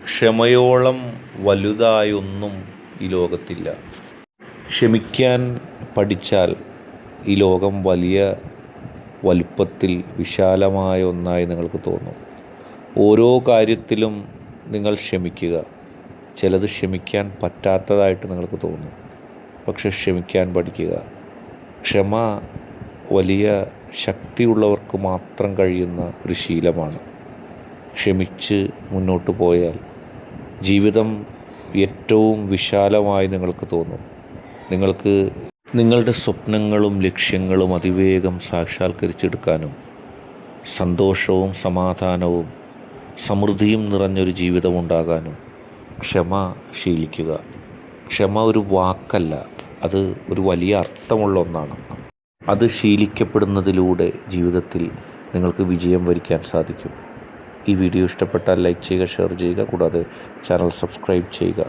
ക്ഷമയോളം വലുതായൊന്നും ഈ ലോകത്തില്ല. ക്ഷമിക്കാൻ പഠിച്ചാൽ ഈ ലോകം വലിയ വലുപ്പത്തിൽ വിശാലമായ ഒന്നായി നിങ്ങൾക്ക് തോന്നും. ഓരോ കാര്യത്തിലും നിങ്ങൾ ക്ഷമിക്കുക. ചിലത് ക്ഷമിക്കാൻ പറ്റാത്തതായിട്ട് നിങ്ങൾക്ക് തോന്നും. പക്ഷെ ക്ഷമിക്കാൻ പഠിക്കുക. ക്ഷമ വലിയ ശക്തിയുള്ളവർക്ക് മാത്രം കഴിയുന്ന ഒരു ശീലമാണ്. ക്ഷമിച്ച് മുന്നോട്ട് പോയാൽ ജീവിതം ഏറ്റവും വിശാലമായി നിങ്ങൾക്ക് തോന്നും. നിങ്ങൾക്ക് നിങ്ങളുടെ സ്വപ്നങ്ങളും ലക്ഷ്യങ്ങളും അതിവേഗം സാക്ഷാത്കരിച്ചെടുക്കാനും സന്തോഷവും സമാധാനവും സമൃദ്ധിയും നിറഞ്ഞൊരു ജീവിതമുണ്ടാകാനും ക്ഷമ ശീലിക്കുക. ക്ഷമ ഒരു വാക്കല്ല, അത് ഒരു വലിയ അർത്ഥമുള്ള ഒന്നാണ്. അത് ശീലിക്കപ്പെടുന്നതിലൂടെ ജീവിതത്തിൽ നിങ്ങൾക്ക് വിജയം വരിക്കാൻ സാധിക്കും. ഈ വീഡിയോ ഇഷ്ടപ്പെട്ടാൽ ലൈക്ക് ചെയ്യുക, ഷെയർ ചെയ്യുക, കൂടാതെ ചാനൽ സബ്സ്ക്രൈബ് ചെയ്യുക.